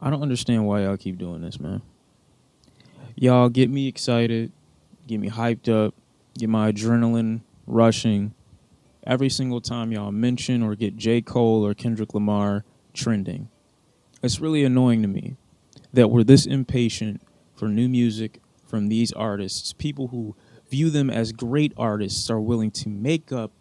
I don't understand why y'all keep doing this, man. Y'all get me excited, get me hyped up, get my adrenaline rushing every single time y'all mention or get J. Cole or Kendrick Lamar trending. It's really annoying to me that we're this impatient for new music from these artists. People who view them as great artists are willing to make up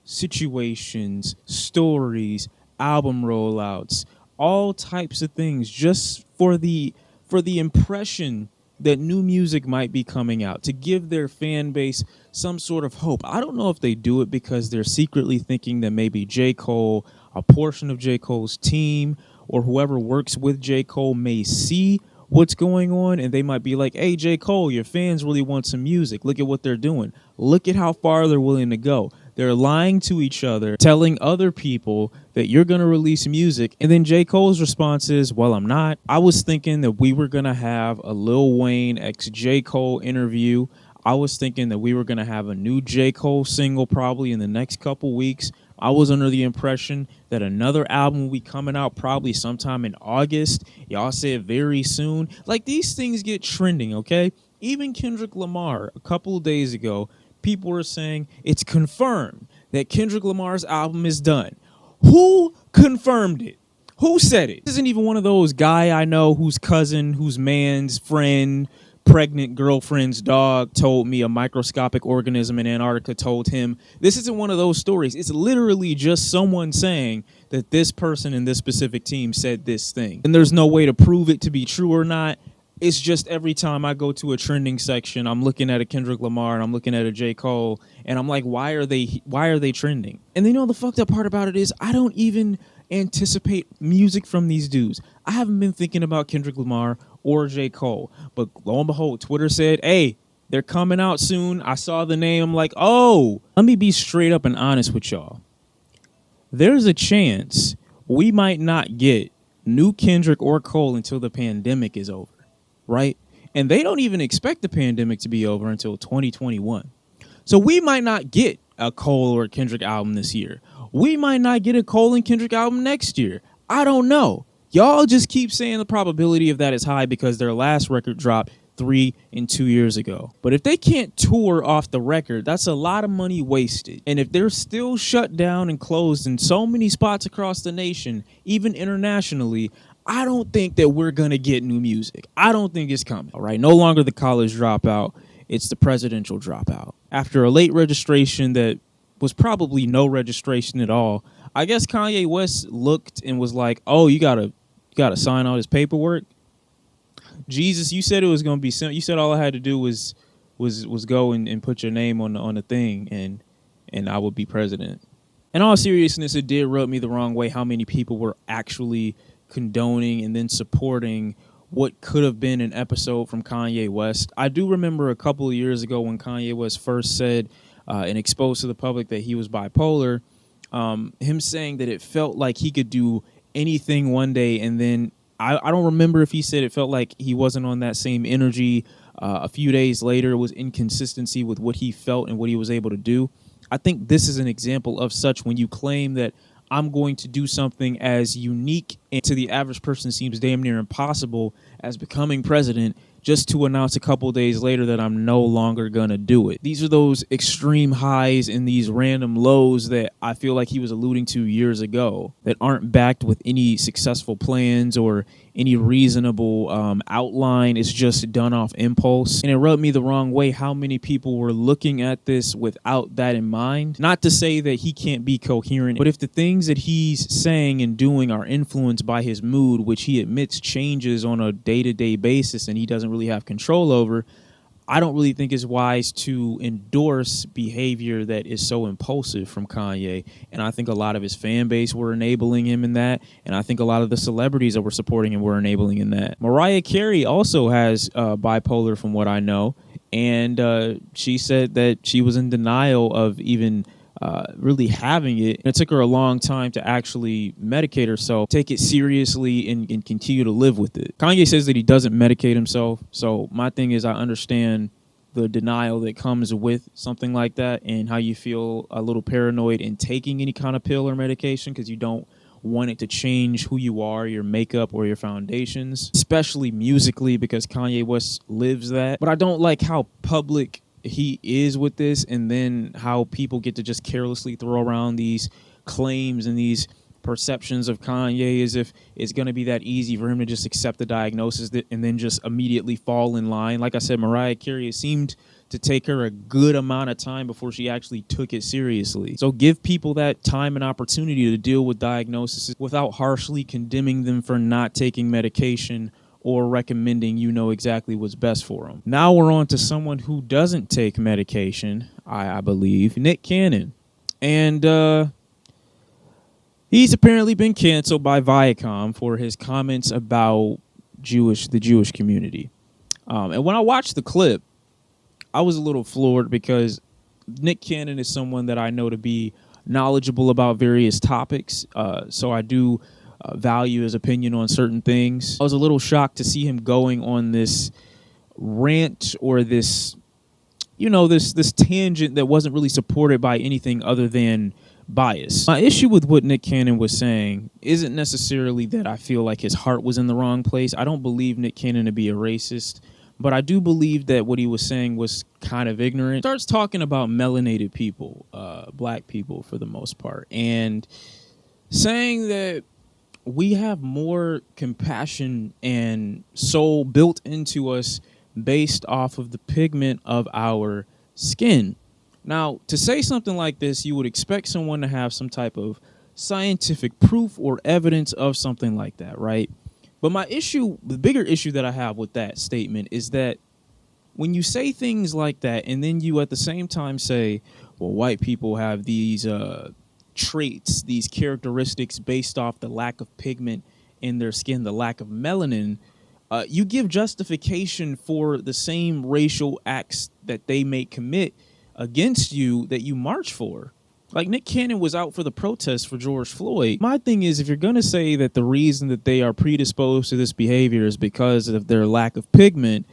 situations, stories, album rollouts, all types of things just for the impression that new music might be coming out, to give their fan base some sort of hope. I don't know if they do it because they're secretly thinking that maybe J. Cole, a portion of J. Cole's team, or whoever works with J. Cole may see what's going on, and they might be like, hey, J. Cole, your fans really want some music. Look at what they're doing. Look at how far they're willing to go. They're lying to each other, telling other people that you're going to release music. And then J. Cole's response is, well, I'm not. I was thinking that we were going to have a Lil Wayne x J. Cole interview. I was thinking that we were going to have a new J. Cole single probably in the next couple weeks. I was under the impression that another album will be coming out probably sometime in August. Y'all said very soon. Like, these things get trending, okay? Even Kendrick Lamar, a couple of days ago, people were saying it's confirmed that Kendrick Lamar's album is done. Who confirmed it? Who said it? This isn't even one of those guy I know whose cousin, whose man's friend, pregnant girlfriend's dog told me a microscopic organism in Antarctica told him. This isn't one of those stories. It's literally just someone saying that this person in this specific team said this thing. And there's no way to prove it to be true or not. It's just every time I go to a trending section, I'm looking at a Kendrick Lamar and I'm looking at a J. Cole, and I'm like, why are they trending? And then, the fucked up part about it is I don't even anticipate music from these dudes. I haven't been thinking about Kendrick Lamar or J. Cole, but lo and behold, Twitter said, hey, they're coming out soon. I saw the name. I'm like, oh, let me be straight up and honest with y'all. There's a chance we might not get new Kendrick or Cole until the pandemic is over. Right? And they don't even expect the pandemic to be over until 2021. So we might not get a Cole or a Kendrick album this year. We might not get a Cole and Kendrick album next year. I don't know. Y'all just keep saying the probability of that is high because their last record dropped 3 and 2 years ago. But if they can't tour off the record, that's a lot of money wasted. And if they're still shut down and closed in so many spots across the nation, even internationally, I don't think that we're going to get new music. I don't think it's coming. All right. No longer the college dropout. It's the presidential dropout. After a late registration that was probably no registration at all, I guess Kanye West looked and was like, oh, you gotta sign all this paperwork. Jesus, you said it was going to be simple. You said all I had to do was go and put your name on the thing and I would be president. In all seriousness, it did rub me the wrong way how many people were actually condoning and then supporting what could have been an episode from Kanye West. I do remember a couple of years ago when Kanye West first said and exposed to the public that he was bipolar, him saying that it felt like he could do anything one day, and then I don't remember if he said it felt like he wasn't on that same energy. A few days later, it was inconsistency with what he felt and what he was able to do. I think this is an example of such when you claim that I'm going to do something as unique and to the average person seems damn near impossible as becoming president, just to announce a couple days later that I'm no longer going to do it. These are those extreme highs and these random lows that I feel like he was alluding to years ago that aren't backed with any successful plans or any reasonable outline. It's just done off impulse. And it rubbed me the wrong way how many people were looking at this without that in mind. Not to say that he can't be coherent, but if the things that he's saying and doing are influenced by his mood, which he admits changes on a day-to-day basis and he doesn't really have control over, I don't really think it's wise to endorse behavior that is so impulsive from Kanye. And I think a lot of his fan base were enabling him in that. And I think a lot of the celebrities that were supporting him were enabling in that. Mariah Carey also has bipolar from what I know. And she said that she was in denial of even really having it. And it took her a long time to actually medicate herself, take it seriously, and continue to live with it. Kanye says that he doesn't medicate himself. So my thing is, I understand the denial that comes with something like that and how you feel a little paranoid in taking any kind of pill or medication because you don't wanted to change who you are, your makeup, or your foundations, especially musically, because Kanye West lives that. But I don't like how public he is with this, and then how people get to just carelessly throw around these claims and these perceptions of Kanye as if it's going to be that easy for him to just accept the diagnosis and then just immediately fall in line. Like I said, Mariah Carey, it seemed to take her a good amount of time before she actually took it seriously. So give people that time and opportunity to deal with diagnoses without harshly condemning them for not taking medication or recommending exactly what's best for them. Now we're on to someone who doesn't take medication, I believe, Nick Cannon. And he's apparently been canceled by Viacom for his comments about the Jewish community. And when I watched the clip, I was a little floored because Nick Cannon is someone that I know to be knowledgeable about various topics. So I do value his opinion on certain things. I was a little shocked to see him going on this rant or this tangent that wasn't really supported by anything other than bias. My issue with what Nick Cannon was saying isn't necessarily that I feel like his heart was in the wrong place. I don't believe Nick Cannon to be a racist, but I do believe that what he was saying was kind of ignorant. He starts talking about melanated people, black people for the most part, and saying that we have more compassion and soul built into us based off of the pigment of our skin. Now, to say something like this, you would expect someone to have some type of scientific proof or evidence of something like that, right? But the bigger issue that I have with that statement is that when you say things like that and then you at the same time say, well, white people have these traits, these characteristics based off the lack of pigment in their skin, the lack of melanin, you give justification for the same racial acts that they may commit against you that you march for. Like Nick Cannon was out for the protest for George Floyd. My thing is, if you're going to say that the reason that they are predisposed to this behavior is because of their lack of pigment,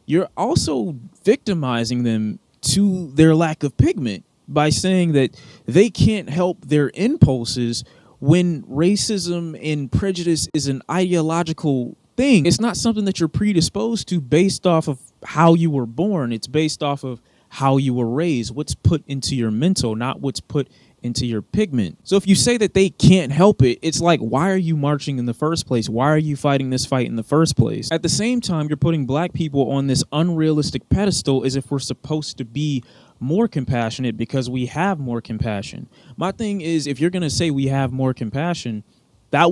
you're also victimizing them to their lack of pigment by saying that they can't help their impulses when racism and prejudice is an ideological thing. It's not something that you're predisposed to based off of how you were born. It's based off of how you were raised, what's put into your mental, not what's put into your pigment. So if you say that they can't help it, it's like, why are you marching in the first place? Why are you fighting this fight in the first place? At the same time, you're putting black people on this unrealistic pedestal as if we're supposed to be more compassionate because we have more compassion. My thing is, if you're going to say we have more compassion, the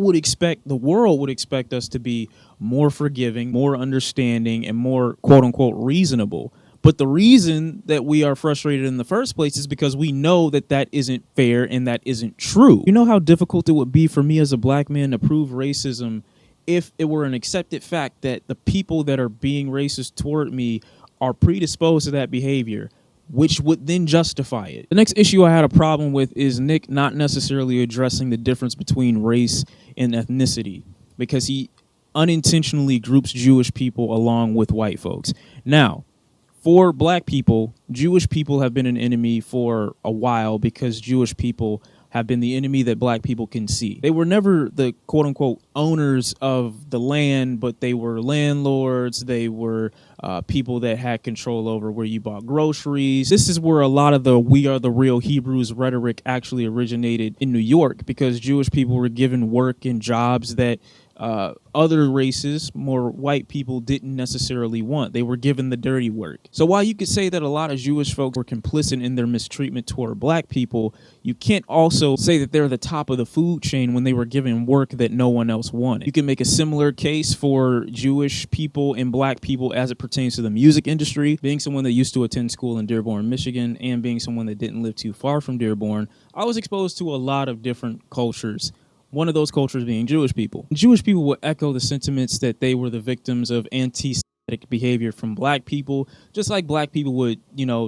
world would expect us to be more forgiving, more understanding, and more quote unquote reasonable. But the reason that we are frustrated in the first place is because we know that that isn't fair and that isn't true. You know how difficult it would be for me as a black man to prove racism if it were an accepted fact that the people that are being racist toward me are predisposed to that behavior, which would then justify it. The next issue I had a problem with is Nick not necessarily addressing the difference between race and ethnicity, because he unintentionally groups Jewish people along with white folks. Now, for black people, Jewish people have been an enemy for a while because Jewish people have been the enemy that black people can see. They were never the quote-unquote owners of the land, but they were landlords. They were people that had control over where you bought groceries. This is where a lot of the "we are the real Hebrews" rhetoric actually originated in New York, because Jewish people were given work and jobs that other races, more white people, didn't necessarily want. They were given the dirty work. So while you could say that a lot of Jewish folks were complicit in their mistreatment toward black people, you can't also say that they're the top of the food chain when they were given work that no one else wanted. You can make a similar case for Jewish people and black people as it pertains to the music industry. Being someone that used to attend school in Dearborn, Michigan, and being someone that didn't live too far from Dearborn, I was exposed to a lot of different cultures. One of those cultures being Jewish people. Jewish people would echo the sentiments that they were the victims of anti-Semitic behavior from black people, just like black people would,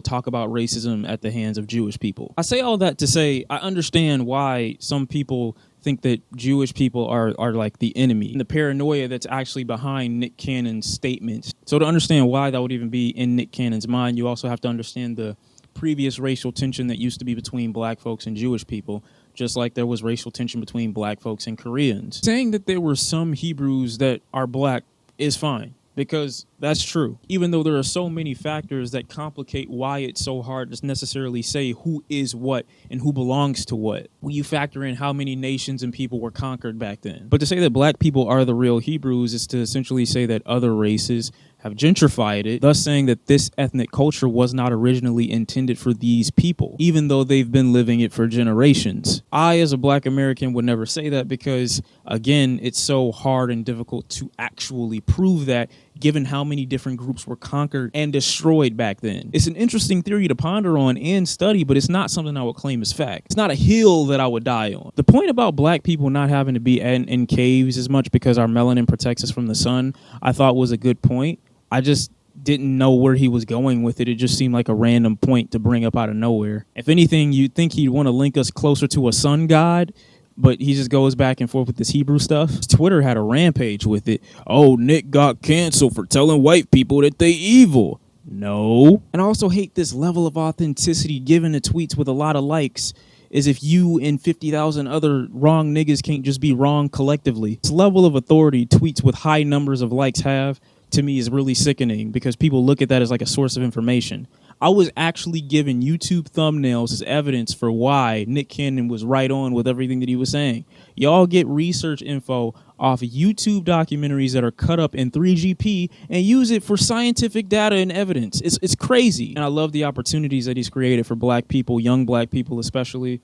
talk about racism at the hands of Jewish people. I say all that to say I understand why some people think that Jewish people are like the enemy, and the paranoia that's actually behind Nick Cannon's statements. So to understand why that would even be in Nick Cannon's mind, you also have to understand the previous racial tension that used to be between black folks and Jewish people. just like there was racial tension between black folks and Koreans. Saying that there were some Hebrews that are black is fine, because that's true. Even though there are so many factors that complicate why it's so hard to necessarily say who is what and who belongs to what, when you factor in how many nations and people were conquered back then. But to say that black people are the real Hebrews is to essentially say that other races have gentrified it, thus saying that this ethnic culture was not originally intended for these people, even though they've been living it for generations. I, as a black American, would never say that because, again, it's so hard and difficult to actually prove that, given how many different groups were conquered and destroyed back then. It's an interesting theory to ponder on and study, but it's not something I would claim as fact. It's not a hill that I would die on. The point about black people not having to be in caves as much because our melanin protects us from the sun, I thought was a good point. I just didn't know where he was going with it. It just seemed like a random point to bring up out of nowhere. If anything, you'd think he'd want to link us closer to a sun god, but he just goes back and forth with this Hebrew stuff. Twitter had a rampage with it. Oh, Nick got canceled for telling white people that they evil. No. And I also hate this level of authenticity given to tweets with a lot of likes, as if you and 50,000 other wrong niggas can't just be wrong collectively. This level of authority tweets with high numbers of likes have, to me, is really sickening because people look at that as like a source of information. I was actually given YouTube thumbnails as evidence for why Nick Cannon was right on with everything that he was saying. Y'all get research info off YouTube documentaries that are cut up in 3GP and use it for scientific data and evidence. It's crazy. And I love the opportunities that he's created for black people, young black people especially.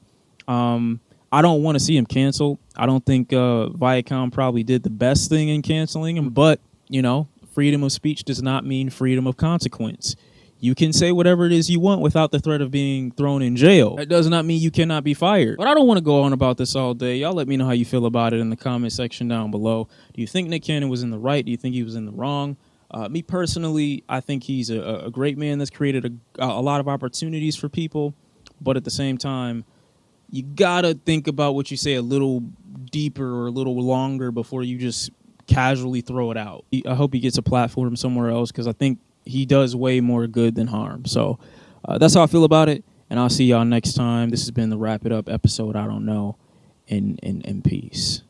I don't want to see him canceled. I don't think Viacom probably did the best thing in canceling him, but, you know, freedom of speech does not mean freedom of consequence. You can say whatever it is you want without the threat of being thrown in jail. That does not mean you cannot be fired. But I don't want to go on about this all day. Y'all let me know how you feel about it in the comment section down below. Do you think Nick Cannon was in the right? Do you think he was in the wrong? Me personally, I think he's a great man that's created a lot of opportunities for people. But at the same time, you got to think about what you say a little deeper or a little longer before you just casually throw it out. I hope he gets a platform somewhere else because I think he does way more good than harm. So that's how I feel about it. And I'll see y'all next time. This has been the Wrap It Up episode. I don't know. And peace.